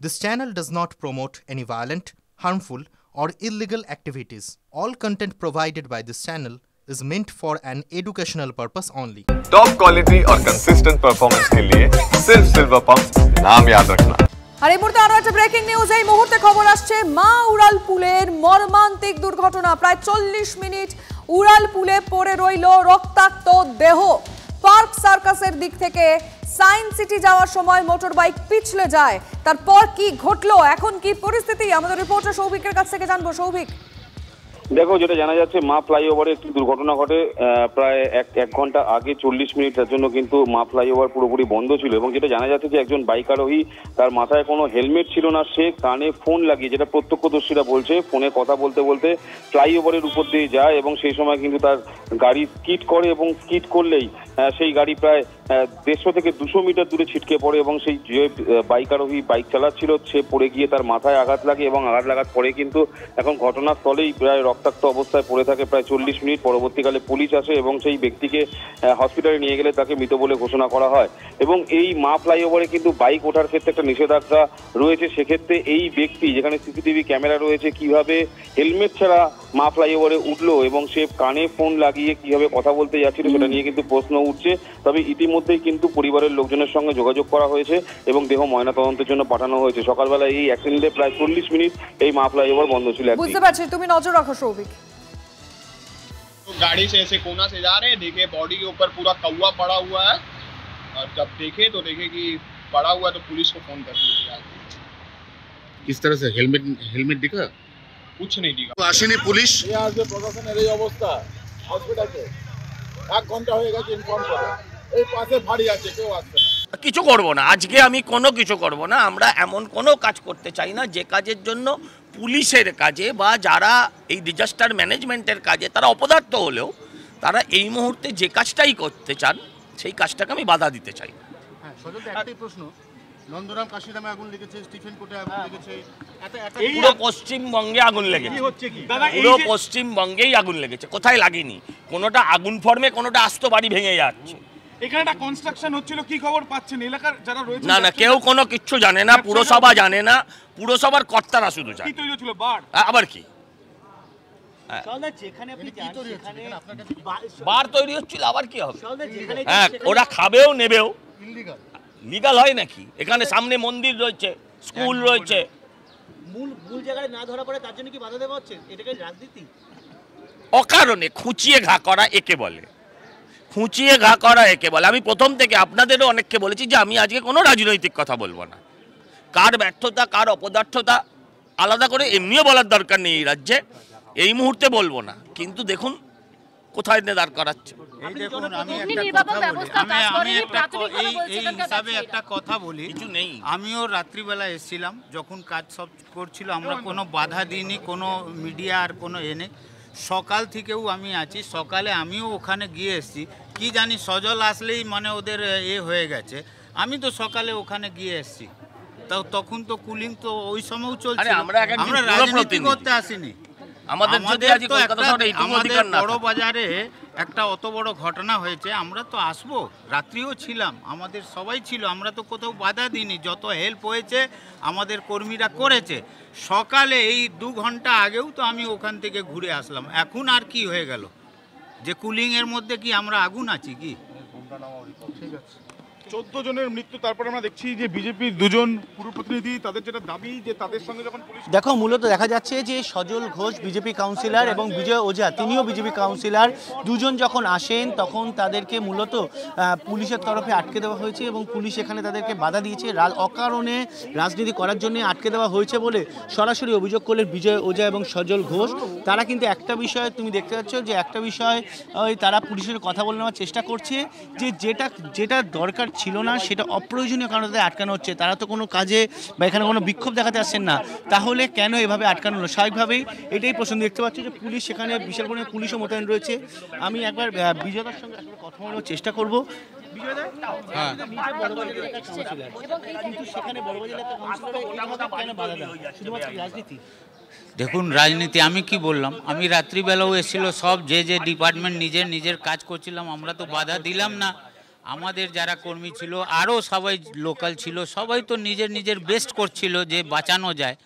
This channel does not promote any violent, harmful, or illegal activities. All content provided by this channel is meant for an educational purpose only. Top quality और consistent performance के लिए सिर्फ silver pump नाम याद रखना। আর এই মুহূর্তে আরো একটা ব্রেকিং নিউজ। এই মুহূর্তে খবর আসছে মা উড়াল পুলের মর্মান্তিক দুর্ঘটনা। প্রায় 40 মিনিট উড়াল পুলে পড়ে রইল রক্তাক্ত দেহ। পার্ক সার্কাসের দিক থেকে সায়েন্স সিটি যাওয়ার সময় মোটর বাইক পিছলে যায়। তারপর কি ঘটলো, এখন কি পরিস্থিতি, আমাদের রিপোর্টার সৌভিকের কাছ থেকে জানবো। সৌভিক, দেখো, যেটা জানা যাচ্ছে মা ফ্লাইওভারে একটি দুর্ঘটনা ঘটে প্রায় এক ঘন্টা আগে। 40 মিনিটের জন্য কিন্তু মা ফ্লাইওভার পুরোপুরি বন্ধ ছিল এবং যেটা জানা যাচ্ছে যে একজন বাইক আরোহী, তার মাথায় কোনো হেলমেট ছিল না, সে কানে ফোন লাগিয়ে, যেটা প্রত্যক্ষদর্শীরা বলছে, ফোনে কথা বলতে বলতে ফ্লাইওভারের উপর দিয়ে যায় এবং সেই সময় কিন্তু তার গাড়ি স্কিড করে এবং স্কিড করলেই সেই গাড়ি প্রায় 150 থেকে 200 মিটার দূরে ছিটকে পড়ে এবং সেই যে বাইক আরোহী বাইক চালাচ্ছিল সে পড়ে গিয়ে তার মাথায় আঘাত লাগে এবং আঘাত লাগার পরে কিন্তু এখন ঘটনাস্থলেই প্রায় রক্তাক্ত অবস্থায় পড়ে থাকে প্রায় 40 মিনিট। পরবর্তীকালে পুলিশ আসে এবং সেই ব্যক্তিকে হসপিটালে নিয়ে গেলে তাকে মৃত বলে ঘোষণা করা হয়। এবং এই মা ফ্লাইওভারে কিন্তু বাইক ওঠার ক্ষেত্রে একটা নিষেধাজ্ঞা রয়েছে। সেক্ষেত্রে এই ব্যক্তি, যেখানে সিসিটিভি ক্যামেরা রয়েছে, কিভাবে হেলমেট ছাড়া মা ফ্লাইওভারে উঠলো এবং সে কানে ফোন লাগিয়ে কিভাবে কথা বলতে যাচ্ছিল সেটা নিয়ে কিন্তু প্রশ্ন উঠছে। তবে ইতিমধ্যেই কিন্তু পরিবারের লোকজনের সঙ্গে যোগাযোগ করা হয়েছে এবং দেহ ময়নাতদন্তের জন্য পাঠানো হয়েছে। সকালবেলা এই অ্যাক্সিডেন্টে প্রায় 40 মিনিট এই মা ফ্লাইওভার বন্ধ ছিল। বুঝতে পারছি, তুমি নজর রাখো সৌভিক। गाड़ी से ऐसे कोना से जा रहे हैं, देखे बॉडी के ऊपर पूरा कौवा पड़ा हुआ है और जब देखे तो देखे कि पड़ा हुआ तो पुलिस को फोन कर दिया। किस तरह से हेलमेट दिखा? कुछ नहीं दिखा। আসেনি পুলিশ? এই আসবে প্রশাসনের এই অবস্থা, হসপিটালে 1 ঘন্টা হয়ে গেছে ইনফর্ম করে, এই পাশে ভারী আছে, কেউ আসছে না। কিছু করব না আজকে, আমি কোনো কিছু করব না। আমরা এমন কোনো কাজ করতে চাই না যে কাজের জন্য পুলিশের কাজে বা যারা এই ডিজাস্টার ম্যানেজমেন্টের কাজে তারা অপদার্থ হলেও তারা এই মুহূর্তে যে কাজটাই করতে চান সেই কাজটাকে আমি বাধা দিতে চাই। হ্যাঁ, সজল, একটাই প্রশ্ন, নন্দরাম কাশিরামে আগুন লেগেছে, স্টিফেন কোটে আগুন লেগেছে, পুরো পশ্চিমবঙ্গে আগুন লেগেছে, পুরো পশ্চিমবঙ্গেই আগুন লেগেছে। কোথায় লাগেনি? কোনোটা আগুন ফর্মে, কোনোটা আস্ত বাড়ি ভেঙে যাচ্ছে। এখানে একটা কনস্ট্রাকশন হচ্ছিল, কি খবর পাচ্ছেন এলাকার যারা রয়েছে? না না, কেউ কোনো কিচ্ছু জানে না, পুরসভা জানে না, পুরসভার কর্তারা শুধু জানে। কি তৈরি হচ্ছিল? বার? আবার কি বার তৈরি হচ্ছিল, আবার কি হবে? হ্যাঁ, ওরা খাবেও নেবেও। লিগাল হয় নাকি? এখানে সামনে মন্দির রয়েছে, স্কুল রয়েছে। মূল জায়গায় না ধরা পড়ে তার জন্য কি বাধা দেওয়া হচ্ছে? এটাকে রাজনীতি অকারণে খুঁচিয়ে ঘা করা একে বলে, খুঁচিয়ে ঘা করা একে বলে। আমি প্রথম থেকে আপনাদেরও অনেককে বলেছি যে আমি আজকে কোনো রাজনৈতিক কথা বলবো না। কার ব্যর্থতা, কার অপদার্থতা আলাদা করে এমনিও বলার দরকার নেই এই রাজ্যে, এই মুহূর্তে বলবো না। কিন্তু দেখুন কোথায় নিয়ে দাঁড় করাচ্ছে। একটা কথা বলি, কিছু নেই। আমিও রাত্রিবেলা এসেছিলাম, যখন কাজ সব করছিল, আমরা কোনো বাধা দিইনি, কোনো মিডিয়া আর কোনো নেই। সকাল থেকেও আমি আছি, সকালে আমিও ওখানে গিয়ে এসেছি। কি জানি সজল আসলেই মানে ওদের হয়ে গেছে। আমি তো সকালে ওখানে গিয়ে এসেছি, তাও তখন তো কুলিং তো ওই সময়ও চলছে। আমরা রাজনীতি করতে আসিনি। আমাদের বড় বাজারে একটা অত বড় ঘটনা হয়েছে, আমরা তো আসবো, রাত্রিও ছিলাম, আমাদের সবাই ছিল, আমরা তো কোথাও বাধা দিইনি। যত হেল্প হয়েছে আমাদের কর্মীরা করেছে। সকালে এই 2 ঘন্টা আগেও তো আমি ওখান থেকে ঘুরে আসলাম। এখন আর কি হয়ে গেল যে কুলিংয়ের মধ্যে কি আমরা আগুন আছি কি? ঠিক আছে, 14 জনের মৃত্যু। তারপরে আমরা দেখছি যে বিজেপির 2 জন পুরো প্রতিনিধি, তাদের যেটা দাবি যে তাদের সঙ্গে যখন পুলিশ, দেখো, মূলত দেখা যাচ্ছে যে সজল ঘোষ বিজেপি কাউন্সিলর এবং বিজয় ওঝা তিনিও বিজেপি কাউন্সিলর, দুজন যখন আসেন তখন তাদেরকে মূলত পুলিশের তরফে আটকে দেওয়া হয়েছে এবং পুলিশ এখানে তাদেরকে বাধা দিয়েছে। অকারণে রাজনীতি করার জন্য আটকে দেওয়া হয়েছে বলে সরাসরি অভিযোগ করলেন বিজয় ওঝা এবং সজল ঘোষ। তারা কিন্তু একটা বিষয় তুমি দেখতে পাচ্ছ যে একটা বিষয় তারা পুলিশের কথা বলে নেওয়ার চেষ্টা করছে যে যেটা দরকার ছিল না সেটা অপ্রয়োজনীয় কারণে তাদের আটকানো হচ্ছে। তারা তো কোনো কাজে বা এখানে কোনো বিক্ষোভ দেখাতে আসছেন না, তাহলে কেন এভাবে আটকানো হলো? স্বাভাবিকভাবেই এটাই প্রশ্ন। দেখতে পাচ্ছি যে পুলিশ সেখানে বিশাল পরিমাণে পুলিশও মোতায়েন রয়েছে। আমি একবার বিজয়দার সঙ্গে আসলে কথা বলার চেষ্টা করব। দেখুন, রাজনীতি আমি কি বললাম, আমি রাত্রিবেলাও এসেছিল, সব যে ডিপার্টমেন্ট নিজের কাজ করছিলাম, আমরা তো বাধা দিলাম না। আমাদের যারা কর্মী ছিল আরও সবাই লোকাল ছিল, সবাই তো নিজের নিজের বেস্ট করছিল যে বাঁচানো যায়।